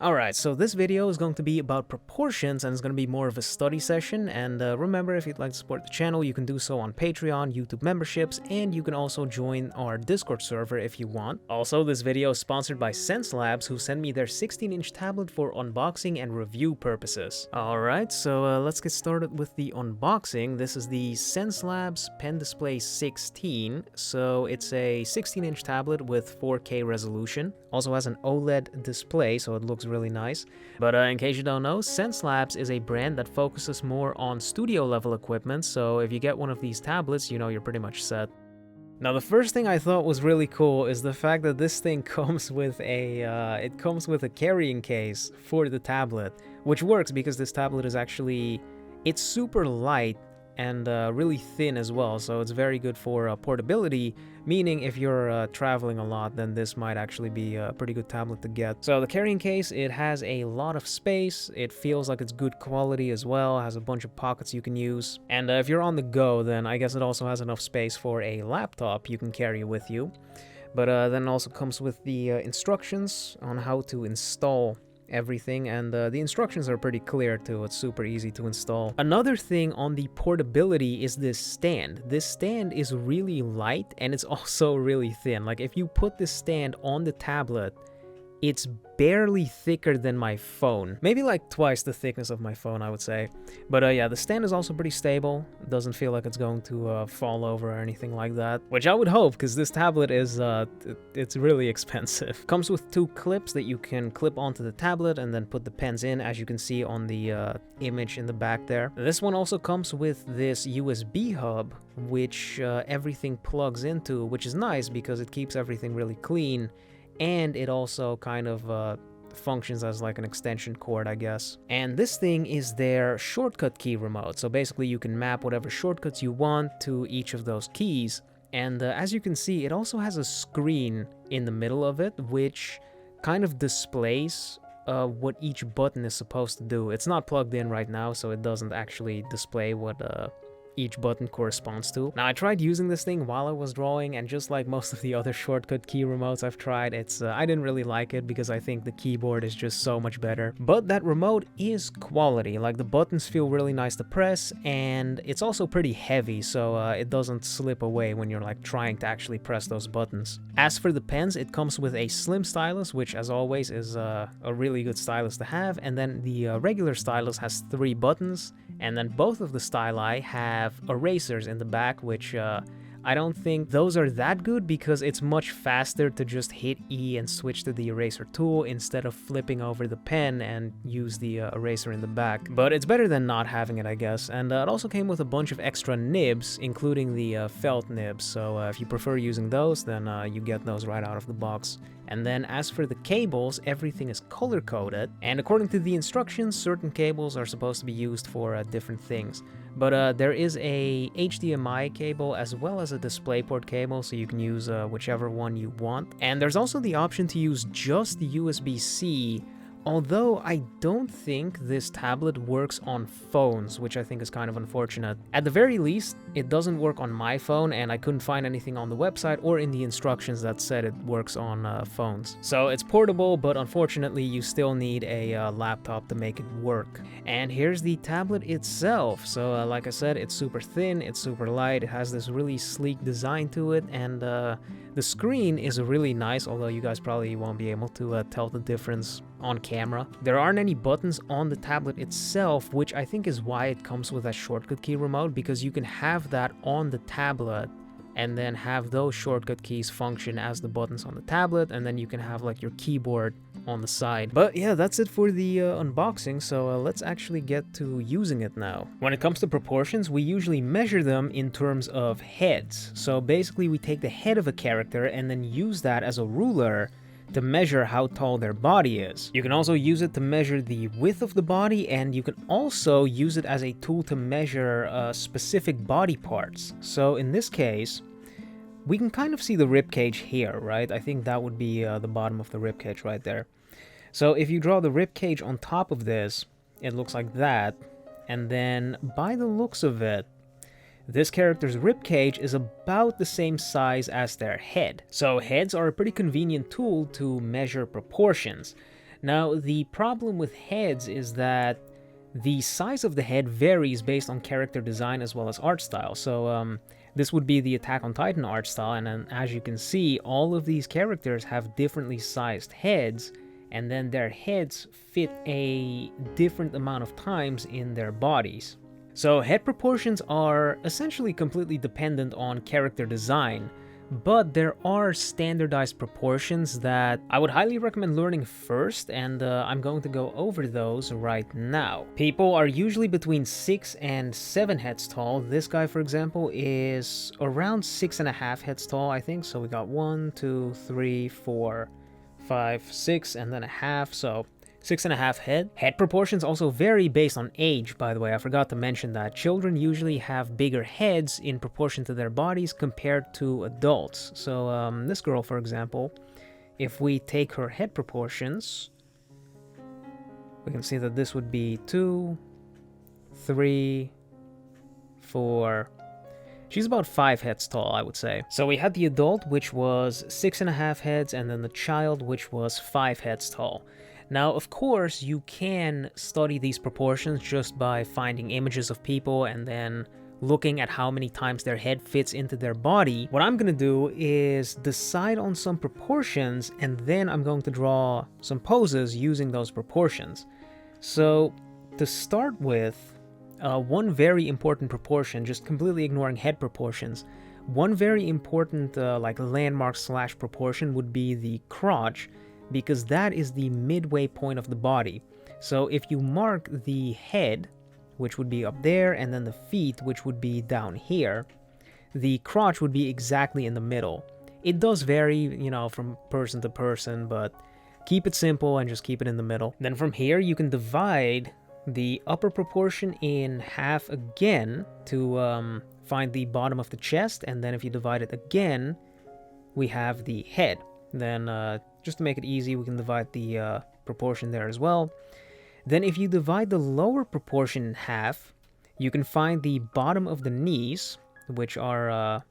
Alright, so this video is going to be about proportions and it's going to be more of a study session, and remember, if you'd like to support the channel, you can do so on Patreon, YouTube memberships, and you can also join our Discord server if you want. Also, this video is sponsored by Xencelabs, who sent me their 16-inch tablet for unboxing and review purposes. Alright, so let's get started with the unboxing. This is the Xencelabs PD16, so it's a 16-inch tablet with 4K resolution. Also has an OLED display, so it looks really nice. But in case you don't know, Xencelabs is a brand that focuses more on studio level equipment, so if you get one of these tablets, you know you're pretty much set. Now, the first thing I thought was really cool is the fact that this thing comes with a carrying case for the tablet, which works because this tablet is it's super light and really thin as well, so it's very good for portability, meaning if you're traveling a lot, then this might actually be a pretty good tablet to get. So the carrying case, it has a lot of space, it feels like it's good quality as well, it has a bunch of pockets you can use, and if you're on the go, then I guess it also has enough space for a laptop you can carry with you. But then it also comes with the instructions on how to install everything, and the instructions are pretty clear too. It's super easy to install. Another thing on the portability is this stand. This stand is really light and it's also really thin. Like, if you put this stand on the tablet, it's barely thicker than my phone. Maybe like twice the thickness of my phone, I would say. But yeah, the stand is also pretty stable. It doesn't feel like it's going to fall over or anything like that, which I would hope, because this tablet is, it's really expensive. Comes with two clips that you can clip onto the tablet and then put the pens in, as you can see on the image in the back there. This one also comes with this USB hub, which everything plugs into, which is nice because it keeps everything really clean. And it also kind of functions as like an extension cord, I guess. And this thing is their shortcut key remote. So basically you can map whatever shortcuts you want to each of those keys. And as you can see, it also has a screen in the middle of it, which kind of displays what each button is supposed to do. It's not plugged in right now, so it doesn't actually display what each button corresponds to. Now, I tried using this thing while I was drawing, and just like most of the other shortcut key remotes I've tried, I didn't really like it because I think the keyboard is just so much better. But that remote is quality. Like, the buttons feel really nice to press, and it's also pretty heavy, so it doesn't slip away when you're like trying to actually press those buttons. As for the pens, it comes with a slim stylus, which as always is a really good stylus to have, and then the regular stylus has 3 buttons, and then both of the styli have erasers in the back, which I don't think those are that good because it's much faster to just hit E and switch to the eraser tool instead of flipping over the pen and use the eraser in the back. But it's better than not having it, I guess. And it also came with a bunch of extra nibs, including the felt nibs, so if you prefer using those, then you get those right out of the box. And then as for the cables, everything is color-coded, and according to the instructions, certain cables are supposed to be used for different things. But there is a HDMI cable as well as a DisplayPort cable, so you can use whichever one you want. And there's also the option to use just the USB-C, although I don't think this tablet works on phones, which I think is kind of unfortunate. At the very least, it doesn't work on my phone, and I couldn't find anything on the website or in the instructions that said it works on phones. So it's portable, but unfortunately you still need a laptop to make it work. And here's the tablet itself. So like I said, it's super thin, it's super light, it has this really sleek design to it, and the screen is really nice, although you guys probably won't be able to tell the difference on camera. There aren't any buttons on the tablet itself, which I think is why it comes with a shortcut key remote, because you can have that on the tablet and then have those shortcut keys function as the buttons on the tablet, and then you can have like your keyboard on the side. But yeah, that's it for the unboxing, so let's actually get to using it now. When it comes to proportions, we usually measure them in terms of heads. So basically we take the head of a character and then use that as a ruler to measure how tall their body is. You can also use it to measure the width of the body, and you can also use it as a tool to measure specific body parts. So in this case, we can kind of see the ribcage here, right? I think that would be the bottom of the ribcage right there. So if you draw the ribcage on top of this, it looks like that. And then by the looks of it, this character's ribcage is about the same size as their head. So heads are a pretty convenient tool to measure proportions. Now, the problem with heads is that the size of the head varies based on character design as well as art style. So this would be the Attack on Titan art style, and then as you can see, all of these characters have differently sized heads, and then their heads fit a different amount of times in their bodies. So head proportions are essentially completely dependent on character design, but there are standardized proportions that I would highly recommend learning first, and I'm going to go over those right now. People are usually between 6 and 7 heads tall. This guy, for example, is around 6.5 heads tall, I think. So we got 1, 2, 3, 4, 5, 6, and then a half, so 6.5 head. Head proportions also vary based on age, by the way. I forgot to mention that. Children usually have bigger heads in proportion to their bodies compared to adults. So this girl, for example, if we take her head proportions, we can see that this would be 2, 3, 4... She's about 5 heads tall, I would say. So we had the adult, which was 6.5 heads, and then the child, which was 5 heads tall. Now, of course, you can study these proportions just by finding images of people and then looking at how many times their head fits into their body. What I'm gonna do is decide on some proportions, and then I'm going to draw some poses using those proportions. So, to start with, one very important proportion, just completely ignoring head proportions, one very important like landmark / proportion would be the crotch, because that is the midway point of the body. So if you mark the head, which would be up there, and then the feet, which would be down here, the crotch would be exactly in the middle. It does vary, you know, from person to person, but keep it simple and just keep it in the middle. Then from here, you can divide the upper proportion in half again to find the bottom of the chest, and then if you divide it again, we have the head. Then just to make it easy, we can divide the proportion there as well. Then if you divide the lower proportion in half, you can find the bottom of the knees, which are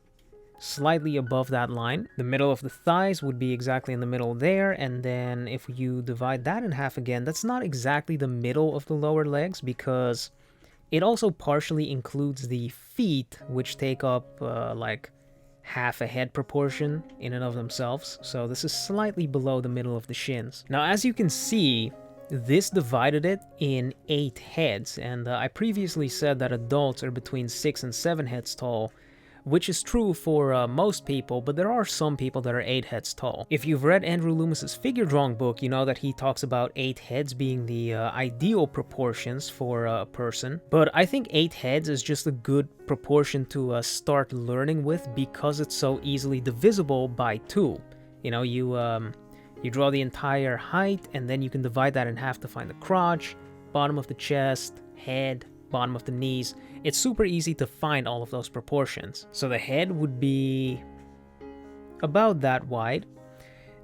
slightly above that line. The middle of the thighs would be exactly in the middle there, and then if you divide that in half again, that's not exactly the middle of the lower legs, because it also partially includes the feet, which take up like half a head proportion in and of themselves, so this is slightly below the middle of the shins. Now, as you can see, this divided it in 8 heads, and I previously said that adults are between 6 and 7 heads tall, which is true for most people, but there are some people that are 8 heads tall. If you've read Andrew Loomis's figure drawing book, you know that he talks about 8 heads being the ideal proportions for a person, but I think 8 heads is just a good proportion to start learning with, because it's so easily divisible by 2. You know, you draw the entire height, and then you can divide that in half to find the crotch, bottom of the chest, head, bottom of the knees. It's super easy to find all of those proportions. So the head would be about that wide.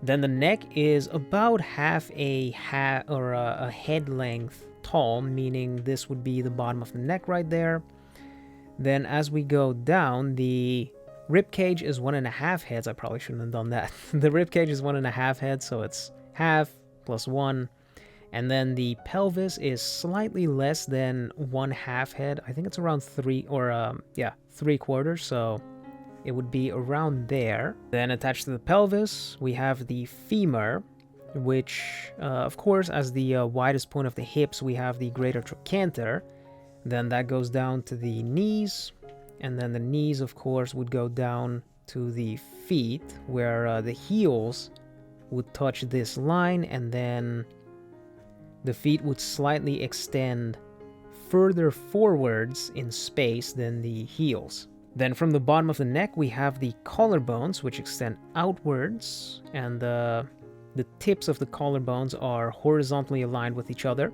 Then the neck is about half a head length tall, meaning this would be the bottom of the neck right there. Then as we go down, the rib cage is 1.5 heads. I probably shouldn't have done that. The rib cage is 1.5 heads, so it's half plus 1. And then the pelvis is slightly less than 1/2 head. I think it's around 3 or 3/4, so it would be around there. Then attached to the pelvis, we have the femur, which, of course, as the widest point of the hips, we have the greater trochanter. Then that goes down to the knees, and then the knees, of course, would go down to the feet, where the heels would touch this line, and then the feet would slightly extend further forwards in space than the heels. Then from the bottom of the neck, we have the collarbones, which extend outwards, and the tips of the collarbones are horizontally aligned with each other.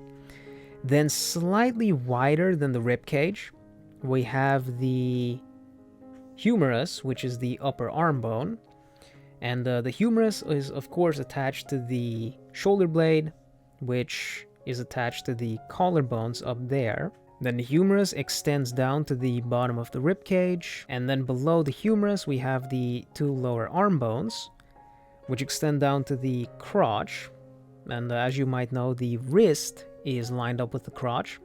Then slightly wider than the rib cage, we have the humerus, which is the upper arm bone. And the humerus is, of course, attached to the shoulder blade, which is attached to the collarbones up there. Then the humerus extends down to the bottom of the rib cage, and then below the humerus we have the 2 lower arm bones, which extend down to the crotch. And as you might know, the wrist is lined up with the crotch.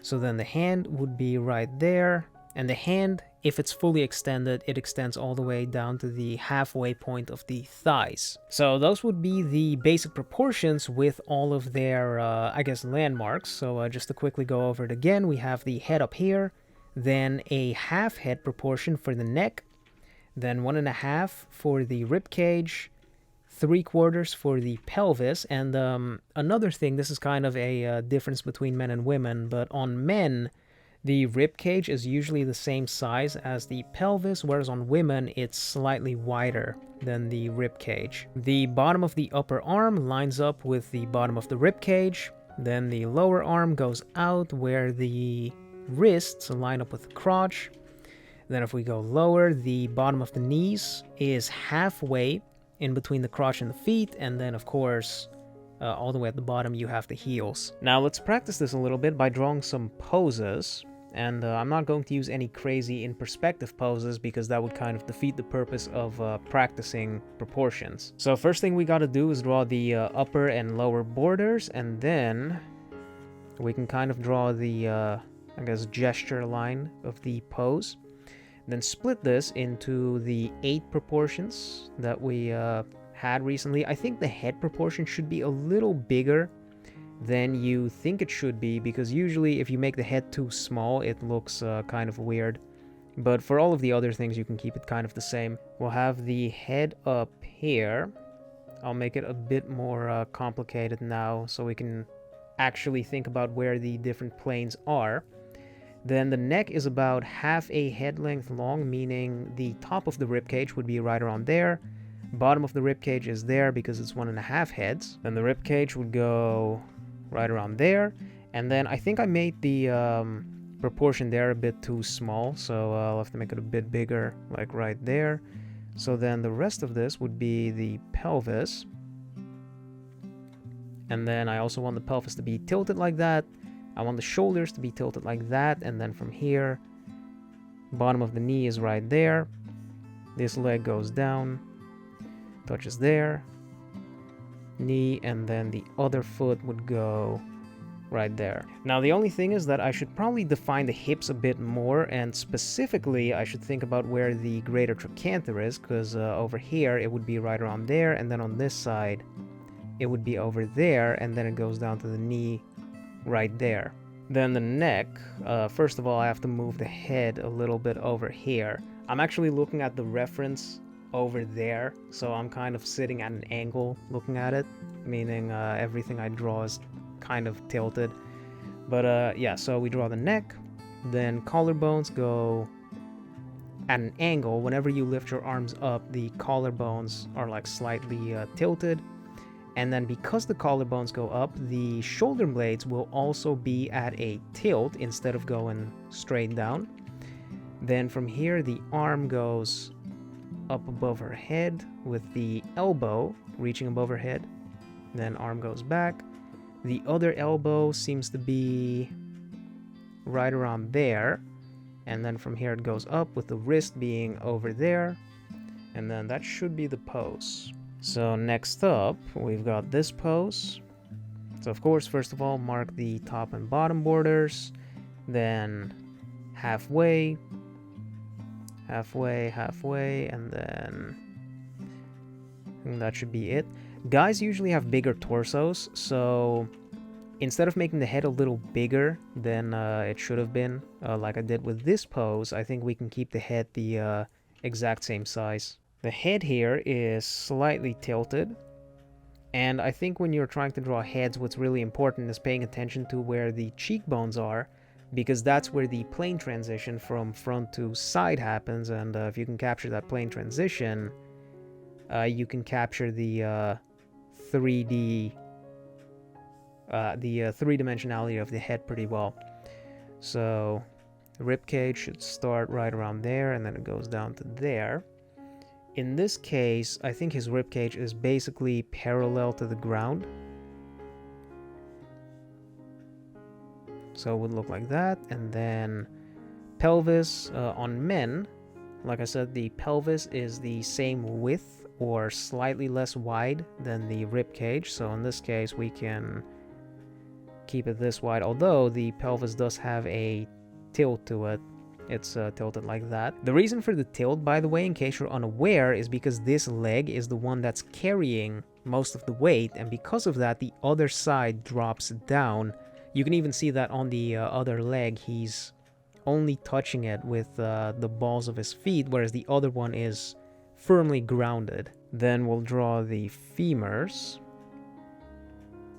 So then the hand would be right there. And the hand, if it's fully extended, it extends all the way down to the halfway point of the thighs. So those would be the basic proportions with all of their, I guess, landmarks. So just to quickly go over it again, we have the head up here, then a half head proportion for the neck, then 1.5 for the rib cage, 3/4 for the pelvis. And another thing, this is kind of a difference between men and women, but on men, the rib cage is usually the same size as the pelvis, whereas on women it's slightly wider than the rib cage. The bottom of the upper arm lines up with the bottom of the rib cage, then the lower arm goes out where the wrists line up with the crotch. Then if we go lower, the bottom of the knees is halfway in between the crotch and the feet, and then of course all the way at the bottom you have the heels. Now let's practice this a little bit by drawing some poses. And I'm not going to use any crazy in perspective poses because that would kind of defeat the purpose of practicing proportions. So first thing we got to do is draw the upper and lower borders, and then we can kind of draw the, I guess, gesture line of the pose. Then split this into the 8 proportions that we had recently. I think the head proportion should be a little bigger than you think it should be, because usually if you make the head too small, it looks kind of weird. But for all of the other things, you can keep it kind of the same. We'll have the head up here. I'll make it a bit more complicated now, so we can actually think about where the different planes are. Then the neck is about half a head length long, meaning the top of the ribcage would be right around there. Bottom of the ribcage is there because it's 1.5 heads. Then the ribcage would go right around there. And then I think I made the proportion there a bit too small, so I'll have to make it a bit bigger, like right there. So then the rest of this would be the pelvis. And then I also want the pelvis to be tilted like that. I want the shoulders to be tilted like that. And then from here, bottom of the knee is right there. This leg goes down, touches there, knee, and then the other foot would go right there. Now the only thing is that I should probably define the hips a bit more, and specifically I should think about where the greater trochanter is, because over here it would be right around there, and then on this side it would be over there, and then it goes down to the knee right there. Then the neck, first of all I have to move the head a little bit over here. I'm actually looking at the reference over there, so I'm kind of sitting at an angle looking at it, meaning everything I draw is kind of tilted. But yeah, so we draw the neck, then collarbones go at an angle. Whenever you lift your arms up, the collarbones are like slightly tilted, and then because the collarbones go up, the shoulder blades will also be at a tilt instead of going straight down. Then from here the arm goes up above her head with the elbow reaching above her head, then arm goes back. The other elbow seems to be right around there, and then from here it goes up with the wrist being over there, and then that should be the pose. So next up we've got this pose. So of course, first of all, mark the top and bottom borders, then halfway, and then that should be it. Guys usually have bigger torsos, so instead of making the head a little bigger than it should have been, like I did with this pose, I think we can keep the head the exact same size. The head here is slightly tilted, and I think when you're trying to draw heads, what's really important is paying attention to where the cheekbones are, because that's where the plane transition from front to side happens, and if you can capture that plane transition, you can capture the 3D, the three-dimensionality of the head pretty well. So the ribcage should start right around there, and then it goes down to there. In this case, I think his ribcage is basically parallel to the ground. So it would look like that. And then pelvis on men, like I said, the pelvis is the same width or slightly less wide than the rib cage. So in this case, we can keep it this wide, although the pelvis does have a tilt to it. It's tilted like that. The reason for the tilt, by the way, in case you're unaware, is because this leg is the one that's carrying most of the weight, and because of that, the other side drops down. You can even see that on the other leg, he's only touching it with the balls of his feet, whereas the other one is firmly grounded. Then we'll draw the femurs.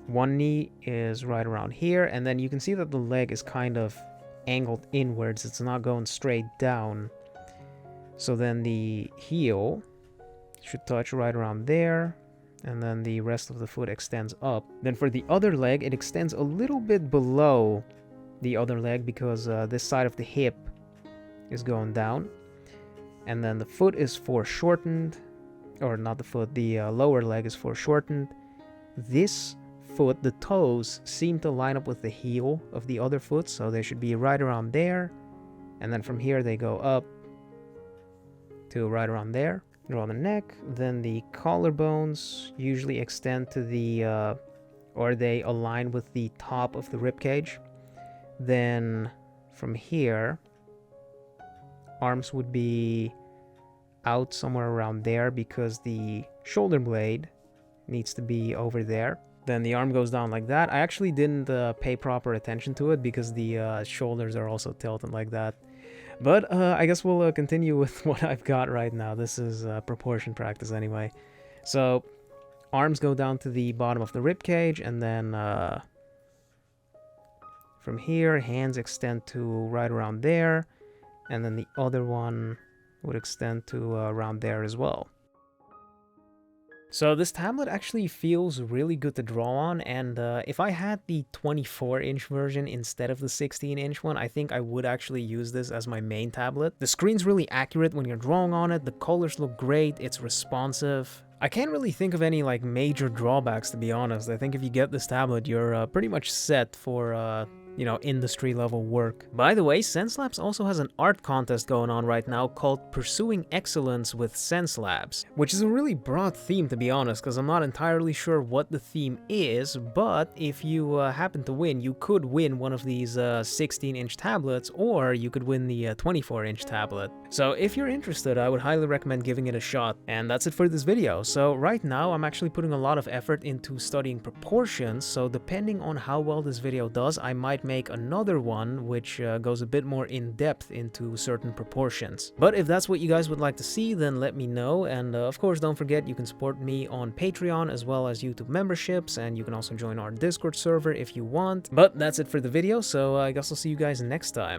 One knee is right around here, and then you can see that the leg is kind of angled inwards. It's not going straight down. So then the heel should touch right around there, and then the rest of the foot extends up. Then for the other leg, it extends a little bit below the other leg because this side of the hip is going down. And then the foot is foreshortened, or not the foot, the lower leg is foreshortened. This foot, the toes, seem to line up with the heel of the other foot, so they should be right around there. And then from here they go up to right around there. Draw the neck. Then the collarbones usually extend to the or they align with the top of the rib cage. Then from here, arms would be out somewhere around there because the shoulder blade needs to be over there. Then the arm goes down like that. I actually didn't pay proper attention to it because the shoulders are also tilted like that. But I guess we'll continue with what I've got right now. This is proportion practice anyway. So arms go down to the bottom of the rib cage, and then from here, hands extend to right around there, and then the other one would extend to around there as well. So this tablet actually feels really good to draw on, and if I had the 24-inch version instead of the 16-inch one, I think I would actually use this as my main tablet. The screen's really accurate when you're drawing on it, the colors look great, it's responsive. I can't really think of any like major drawbacks, to be honest. I think if you get this tablet, you're pretty much set for you know, industry level work. By the way, Xencelabs also has an art contest going on right now called Pursuing Excellence with Xencelabs, which is a really broad theme, to be honest, because I'm not entirely sure what the theme is, but if you happen to win, you could win one of these 16-inch tablets, or you could win the 24-inch tablet. So if you're interested, I would highly recommend giving it a shot. And that's it for this video. So right now, I'm actually putting a lot of effort into studying proportions, so depending on how well this video does, I might make another one which goes a bit more in depth into certain proportions. But if that's what you guys would like to see, then let me know, and of course don't forget you can support me on Patreon as well as YouTube memberships, and you can also join our Discord server if you want. But that's it for the video, so I guess I'll see you guys next time.